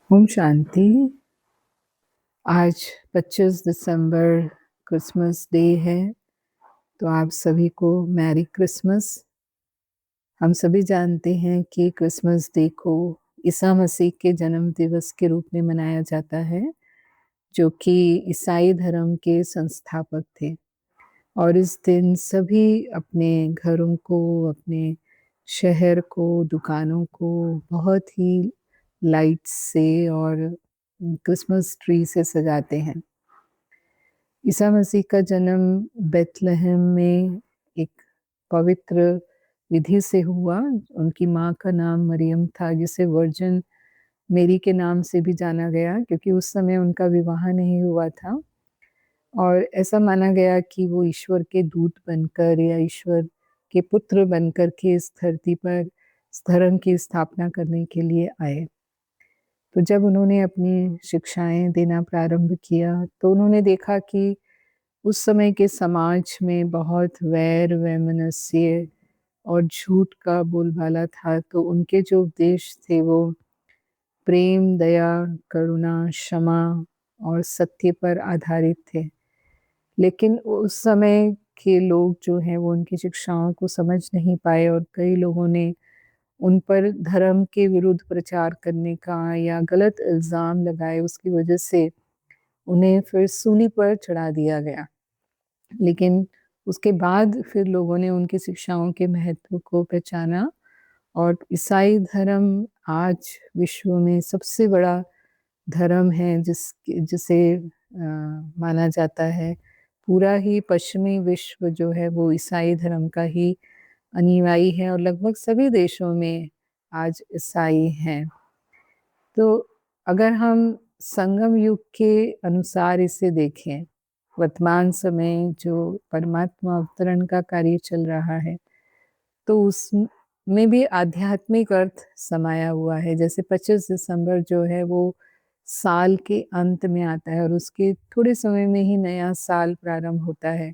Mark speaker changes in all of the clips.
Speaker 1: ओम शांति। आज 25 दिसंबर Christmas day है, तो आप सभी को मैरी क्रिसमस। हम सभी जानते हैं कि क्रिसमस डे को ईसा मसीह के जन्म दिवस के रूप में मनाया जाता है, जो कि ईसाई धर्म के संस्थापक थे। और इस दिन सभी अपने घरों को, अपने शहर को, दुकानों को बहुत ही लाइट्स से और क्रिसमस ट्री से सजाते हैं। ईसा मसीह का जन्म बेथलेहम में एक पवित्र विधि से हुआ। उनकी माँ का नाम मरियम था, जिसे वर्जिन मेरी के नाम से भी जाना गया, क्योंकि उस समय उनका विवाह नहीं हुआ था। और ऐसा माना गया कि वो ईश्वर के दूत बनकर या ईश्वर के पुत्र बनकर के इस धरती पर इस धर्म की स्थापना करने के लिए आए। तो जब उन्होंने अपनी शिक्षाएं देना प्रारंभ किया, तो उन्होंने देखा कि उस समय के समाज में बहुत वैर वैमनस्य और झूठ का बोलबाला था। तो उनके जो उपदेश थे वो प्रेम, दया, करुणा, क्षमा और सत्य पर आधारित थे। लेकिन उस समय के लोग जो हैं वो उनकी शिक्षाओं को समझ नहीं पाए, और कई लोगों ने उन पर धर्म के विरुद्ध प्रचार करने का या गलत इल्ज़ाम लगाए, उसकी वजह से उन्हें फिर सूली पर चढ़ा दिया गया। लेकिन उसके बाद फिर लोगों ने उनकी शिक्षाओं के महत्व को पहचाना, और ईसाई धर्म आज विश्व में सबसे बड़ा धर्म है, जिसे माना जाता है। पूरा ही पश्चिमी विश्व जो है वो ईसाई धर्म का ही अनुयायी है, और लगभग सभी देशों में आज ईसाई हैं। तो अगर हम संगम युग के अनुसार इसे देखें, वर्तमान समय जो परमात्मा अवतरण का कार्य चल रहा है, तो उसमें भी आध्यात्मिक अर्थ समाया हुआ है। जैसे 25 दिसंबर जो है वो साल के अंत में आता है, और उसके थोड़े समय में ही नया साल प्रारंभ होता है,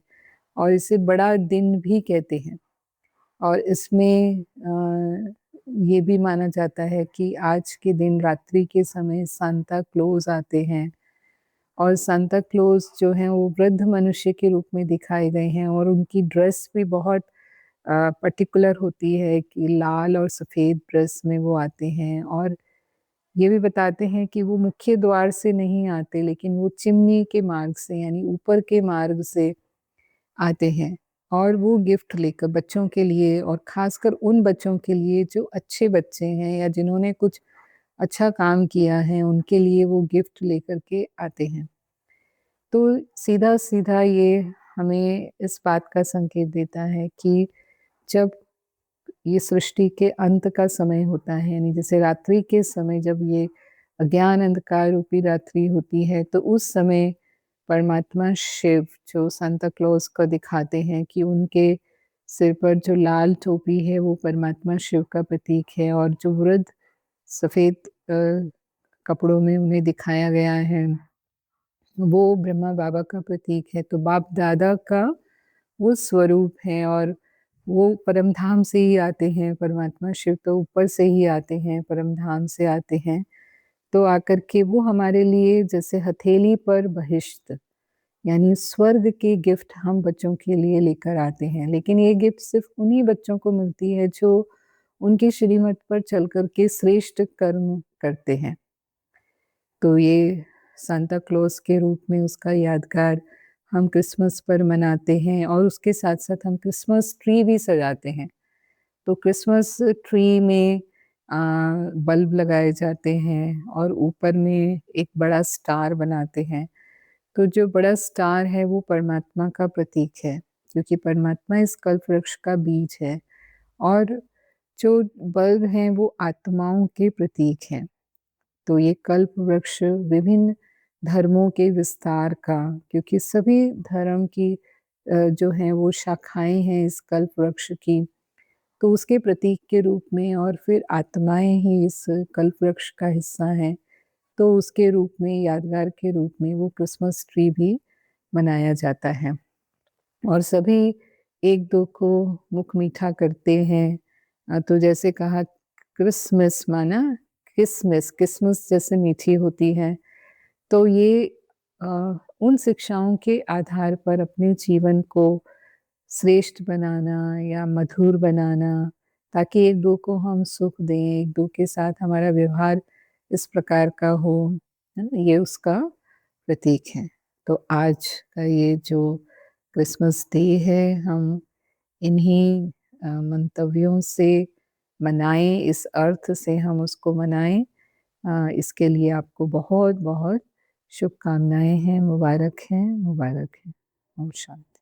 Speaker 1: और इसे बड़ा दिन भी कहते हैं। और इसमें ये भी माना जाता है कि आज के दिन रात्रि के समय सांता क्लॉज आते हैं, और सांता क्लॉज जो हैं वो वृद्ध मनुष्य के रूप में दिखाए गए हैं, और उनकी ड्रेस भी बहुत पर्टिकुलर होती है कि लाल और सफ़ेद ड्रेस में वो आते हैं। और ये भी बताते हैं कि वो मुख्य द्वार से नहीं आते, लेकिन वो चिमनी के मार्ग से, यानी ऊपर के मार्ग से आते हैं, और वो गिफ्ट लेकर बच्चों के लिए, और ख़ासकर उन बच्चों के लिए जो अच्छे बच्चे हैं या जिन्होंने कुछ अच्छा काम किया है, उनके लिए वो गिफ्ट लेकर के आते हैं। तो सीधा-सीधा ये हमें इस बात का संकेत देता है कि जब ये सृष्टि के अंत का समय होता है, यानी जैसे रात्रि के समय जब ये अज्ञान अंधकार रूपी रात्रि होती है, तो उस समय परमात्मा शिव जो सांता क्लॉज को दिखाते हैं कि उनके सिर पर जो लाल टोपी है वो परमात्मा शिव का प्रतीक है, और जो वृद्ध सफ़ेद कपड़ों में उन्हें दिखाया गया है, वो ब्रह्मा बाबा का प्रतीक है। तो बाप दादा का वो स्वरूप है, और वो परमधाम से ही आते हैं। परमात्मा शिव तो ऊपर से ही आते हैं, परमधाम से आते हैं। तो आकर के वो हमारे लिए जैसे हथेली पर बहिश्त, यानी स्वर्ग की गिफ्ट हम बच्चों के लिए लेकर आते हैं। लेकिन ये गिफ्ट सिर्फ़ उन्हीं बच्चों को मिलती है जो उनके श्रीमत पर चल कर के श्रेष्ठ कर्म करते हैं। तो ये सांता क्लॉज के रूप में उसका यादगार हम क्रिसमस पर मनाते हैं, और उसके साथ-साथ हम क्रिसमस ट्री भी सजाते हैं। तो क्रिसमस ट्री में बल्ब लगाए जाते हैं, और ऊपर में एक बड़ा स्टार बनाते हैं। तो जो बड़ा स्टार है वो परमात्मा का प्रतीक है, क्योंकि परमात्मा इस कल्प वृक्ष का बीज है, और जो बल्ब हैं वो आत्माओं के प्रतीक हैं। तो ये कल्प वृक्ष विभिन्न धर्मों के विस्तार का, क्योंकि सभी धर्म की जो हैं वो शाखाएँ हैं इस कल्प वृक्ष की, तो उसके प्रतीक के रूप में, और फिर आत्माएँ ही इस कल्प वृक्ष का हिस्सा हैं, तो उसके रूप में, यादगार के रूप में वो क्रिसमस ट्री भी मनाया जाता है। और सभी एक-दो को मुख मीठा करते हैं। तो जैसे कहा क्रिसमस माना किसमिस जैसे मीठी होती है। तो ये अ, उन शिक्षाओं के आधार पर अपने जीवन को श्रेष्ठ बनाना या मधुर बनाना, ताकि एक-दूसरे को हम सुख दें, एक-दूसरे के साथ हमारा व्यवहार इस प्रकार का हो, है ना? ये उसका प्रतीक है। तो आज का ये जो क्रिसमस डे है, हम इन्हीं मंतव्यों से मनाएँ, इस अर्थ से हम उसको मनाएँ। इसके लिए आपको बहुत-बहुत शुभकामनाएँ हैं, मुबारक हैं, मुबारक हैं। ओम शांति।